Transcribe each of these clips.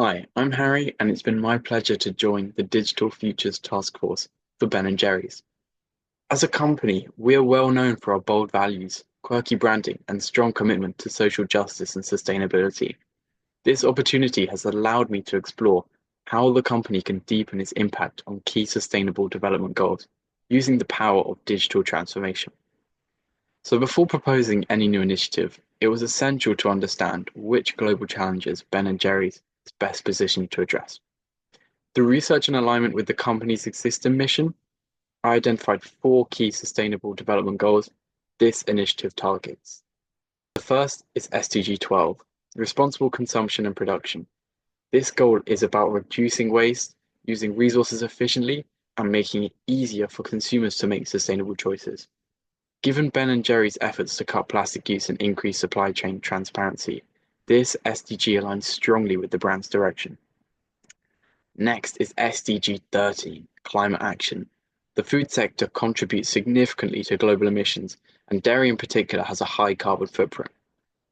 Hi, I'm Harry, and it's been my pleasure to join the Digital Futures Taskforce for Ben& Jerry's. As a company, we are well known for our bold values, quirky branding, and strong commitment to social justice and sustainability. This opportunity has allowed me to explore how the company can deepen its impact on key sustainable development goals using the power of digital transformation. So before proposing any new initiative, it was essential to understand which global challenges Ben& Jerry's is best positioned to address. Through research and alignment with the company's existing mission, I identified four key sustainable development goals this initiative targets. The first is SDG 12, responsible consumption and production. This goal is about reducing waste, using resources efficiently, and making it easier for consumers to make sustainable choices. Given Ben& Jerry's efforts to cut plastic use and increase supply chain transparency, this SDG aligns strongly with the brand's direction. Next is SDG 13, climate action. The food sector contributes significantly to global emissions, and dairy in particular has a high carbon footprint.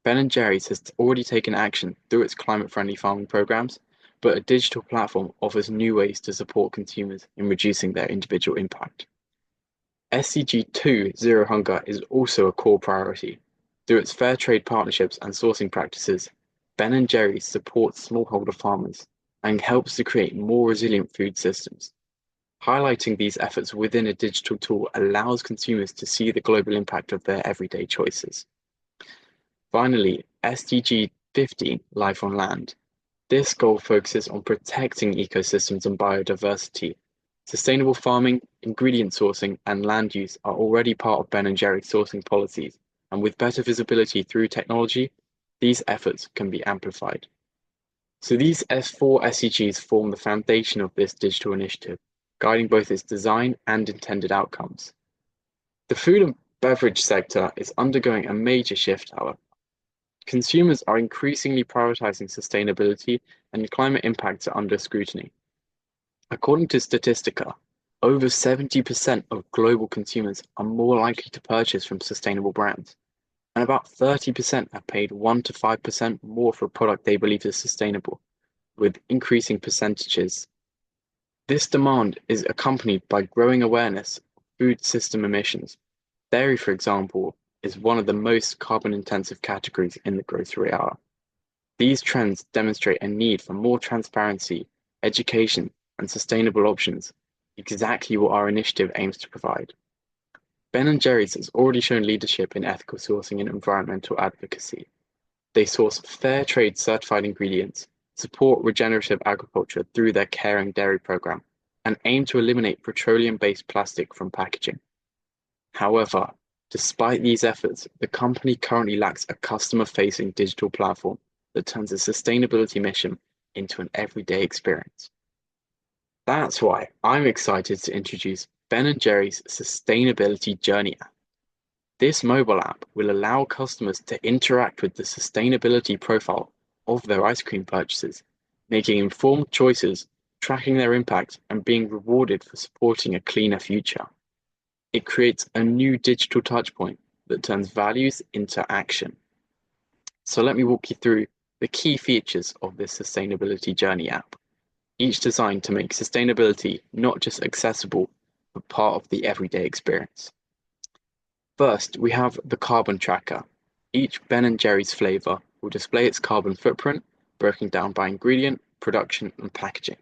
Ben& Jerry's has already taken action through its climate-friendly farming programs, but a digital platform offers new ways to support consumers in reducing their individual impact. SDG 2, Zero Hunger, is also a core priority. Through its fair trade partnerships and sourcing practices, Ben& Jerry's supports smallholder farmers and helps to create more resilient food systems. Highlighting these efforts within a digital tool allows consumers to see the global impact of their everyday choices. Finally, SDG 15, Life on Land. This goal focuses on protecting ecosystems and biodiversity. Sustainable farming, ingredient sourcing, and land use are already part of Ben& Jerry's sourcing policies, and with better visibility through technology, these efforts can be amplified. So these four SDGs form the foundation of this digital initiative, guiding both its design and intended outcomes. The food and beverage sector is undergoing a major shift, however. Consumers are increasingly prioritizing sustainability, and climate impacts are under scrutiny. According to Statistica, over 70% of global consumers are more likely to purchase from sustainable brands, and about 30% have paid 1 to 5% more for a product they believe is sustainable, with increasing percentages. This demand is accompanied by growing awareness of food system emissions. Dairy, for example, is one of the most carbon-intensive categories in the grocery aisle. These trends demonstrate a need for more transparency, education, and sustainable options, exactly what our initiative aims to provide. Ben& Jerry's has already shown leadership in ethical sourcing and environmental advocacy. They source fair trade certified ingredients, support regenerative agriculture through their Caring Dairy program, and aim to eliminate petroleum-based plastic from packaging. However, despite these efforts, the company currently lacks a customer-facing digital platform that turns a sustainability mission into an everyday experience. That's why I'm excited to introduce Ben& Jerry's Sustainability Journey app. This mobile app will allow customers to interact with the sustainability profile of their ice cream purchases, making informed choices, tracking their impact, and being rewarded for supporting a cleaner future. It creates a new digital touchpoint that turns values into action. So let me walk you through the key features of this Sustainability Journey app, each designed to make sustainability not just accessible, but part of the everyday experience. First, we have the carbon tracker. Each Ben& Jerry's flavor will display its carbon footprint, broken down by ingredient, production, and packaging.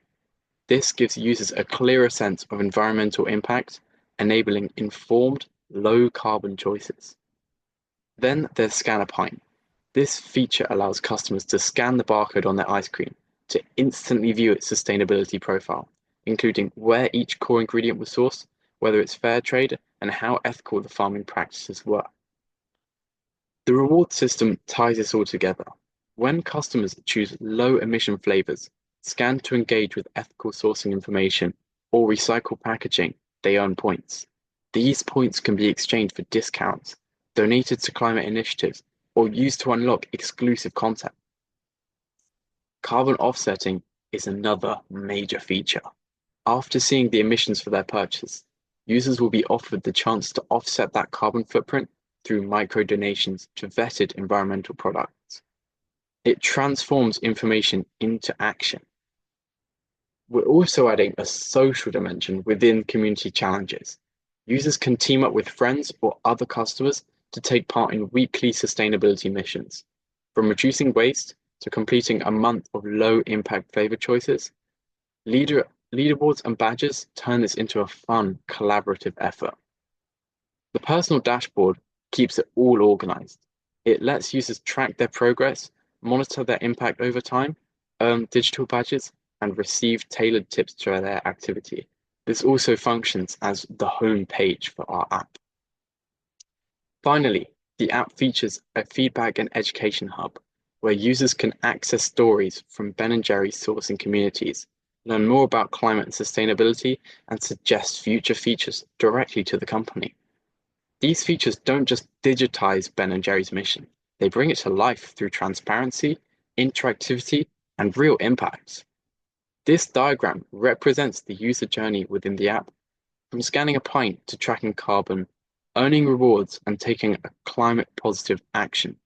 This gives users a clearer sense of environmental impact, enabling informed, low-carbon choices. Then there's Scan a Pint. This feature allows customers to scan the barcode on their ice cream to instantly view its sustainability profile, including where each core ingredient was sourced, whether it's fair trade, and how ethical the farming practices were. The reward system ties this all together. When customers choose low-emission flavors, scan to engage with ethical sourcing information, or recycle packaging, they earn points. These points can be exchanged for discounts, donated to climate initiatives, or used to unlock exclusive content. Carbon offsetting is another major feature. After seeing the emissions for their purchase, users will be offered the chance to offset that carbon footprint through micro donations to vetted environmental products. It transforms information into action. We're also adding a social dimension within community challenges. Users can team up with friends or other customers to take part in weekly sustainability missions, from reducing waste to completing a month of low-impact flavor choices. Leaderboards and badges turn this into a fun, collaborative effort. The personal dashboard keeps it all organized. It lets users track their progress, monitor their impact over time, earn digital badges, and receive tailored tips to their activity. This also functions as the home page for our app. Finally, the app features a feedback and education hub where users can access stories from Ben & Jerry's sourcing communities, learn more about climate and sustainability, and suggest future features directly to the company. These features don't just digitize Ben & Jerry's mission, they bring it to life through transparency, interactivity, and real impacts. This diagram represents the user journey within the app, from scanning a pint to tracking carbon, earning rewards, and taking a climate-positive action.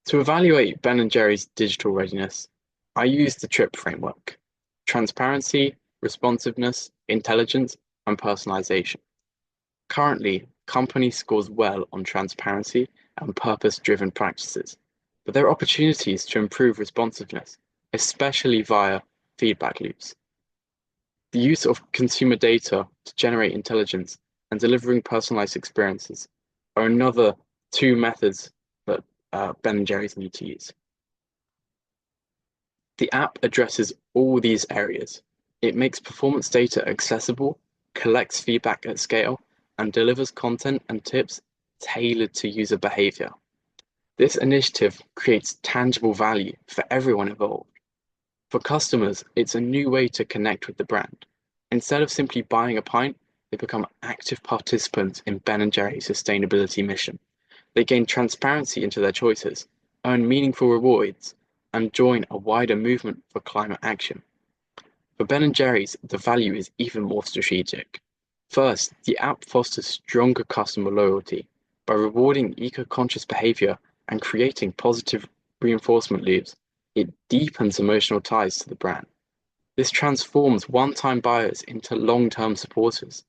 To evaluate Ben & Jerry's digital readiness, I use the TRIP framework: transparency, responsiveness, intelligence, and personalization. Currently, company scores well on transparency and purpose-driven practices, but there are opportunities to improve responsiveness, especially via feedback loops. The use of consumer data to generate intelligence and delivering personalized experiences are another two methods that Ben & Jerry's need to use. The app addresses all these areas. It makes performance data accessible, collects feedback at scale, and delivers content and tips tailored to user behavior. This initiative creates tangible value for everyone involved. For customers, it's a new way to connect with the brand. Instead of simply buying a pint, they become active participants in Ben & Jerry's sustainability mission. They gain transparency into their choices, earn meaningful rewards, and join a wider movement for climate action. For Ben & Jerry's, the value is even more strategic. First, the app fosters stronger customer loyalty by rewarding eco-conscious behavior and creating positive reinforcement loops. It deepens emotional ties to the brand. This transforms one-time buyers into long-term supporters.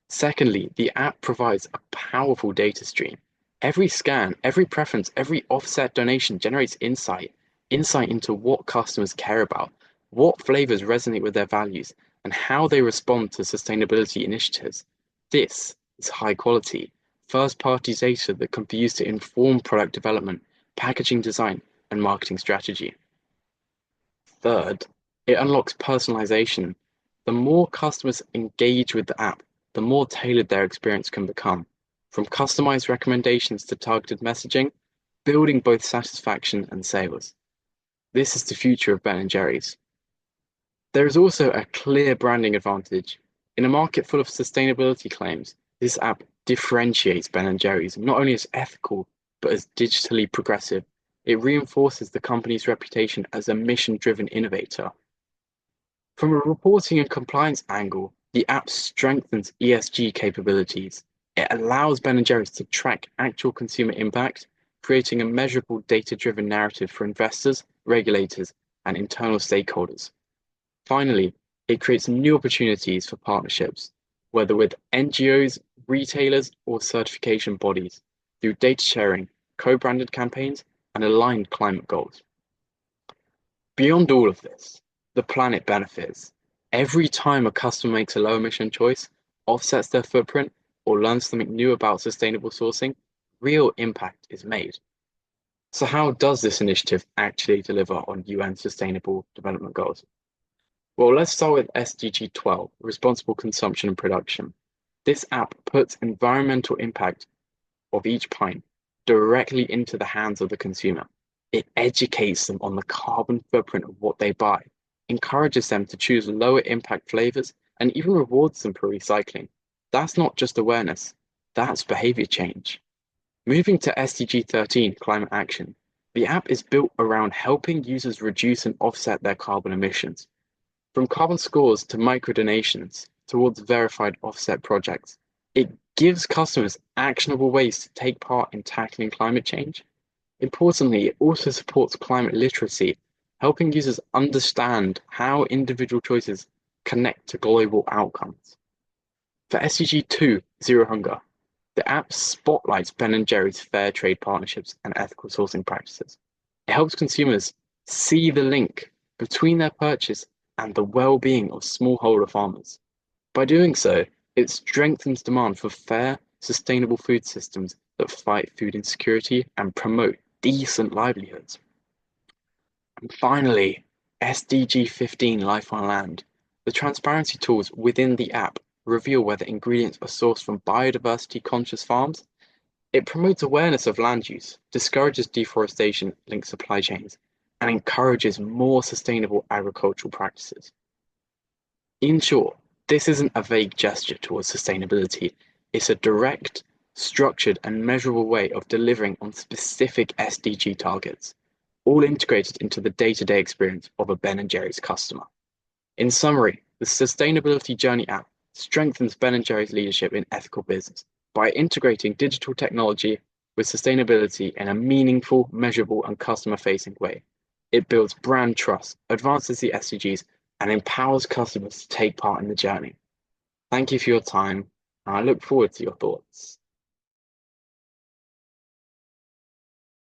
Secondly, the app provides a powerful data stream. Every scan, every preference, every offset donation generates insight into what customers care about, what flavors resonate with their values, and how they respond to sustainability initiatives. This is high quality, first-party data that can be used to inform product development, packaging design, and marketing strategy. Third, it unlocks personalization. The more customers engage with the app, the more tailored their experience can become. From customized recommendations to targeted messaging, building both satisfaction and sales. This is the future of Ben & Jerry's. There is also a clear branding advantage. In a market full of sustainability claims, this app differentiates Ben & Jerry's not only as ethical, but as digitally progressive. It reinforces the company's reputation as a mission-driven innovator. From a reporting and compliance angle, the app strengthens ESG capabilities. It allows Ben & Jerry's to track actual consumer impact, creating a measurable data-driven narrative for investors, regulators, and internal stakeholders. Finally, it creates new opportunities for partnerships, whether with NGOs, retailers, or certification bodies, through data sharing, co-branded campaigns, and aligned climate goals. Beyond all of this, the planet benefits. Every time a customer makes a low emission choice, offsets their footprint, or learns something new about sustainable sourcing, real impact is made. So how does this initiative actually deliver on UN Sustainable Development Goals? Well, let's start with SDG 12, responsible consumption and production. This app puts environmental impact of each pint directly into the hands of the consumer. It educates them on the carbon footprint of what they buy, encourages them to choose lower impact flavors, and even rewards them for recycling. That's not just awareness, that's behavior change. Moving to SDG 13, climate action, the app is built around helping users reduce and offset their carbon emissions. From carbon scores to micro donations towards verified offset projects, it gives customers actionable ways to take part in tackling climate change. Importantly, it also supports climate literacy, helping users understand how individual choices connect to global outcomes. For SDG 2, Zero Hunger, the app spotlights Ben& Jerry's fair trade partnerships and ethical sourcing practices. It helps consumers see the link between their purchase and the well-being of smallholder farmers. By doing so, it strengthens demand for fair, sustainable food systems that fight food insecurity and promote decent livelihoods. And finally, SDG 15 Life on Land. The transparency tools within the app reveal whether ingredients are sourced from biodiversity conscious farms. It promotes awareness of land use, discourages deforestation linked supply chains, and encourages more sustainable agricultural practices. In short, this isn't a vague gesture towards sustainability, it's a direct, structured, and measurable way of delivering on specific SDG targets, all integrated into the day-to-day experience of a Ben& Jerry's customer. In summary, the Sustainability Journey app strengthens Ben& Jerry's leadership in ethical business by integrating digital technology with sustainability in a meaningful, measurable, and customer-facing way. It builds brand trust, advances the SDGs, and empowers customers to take part in the journey. Thank you for your time, and I look forward to your thoughts.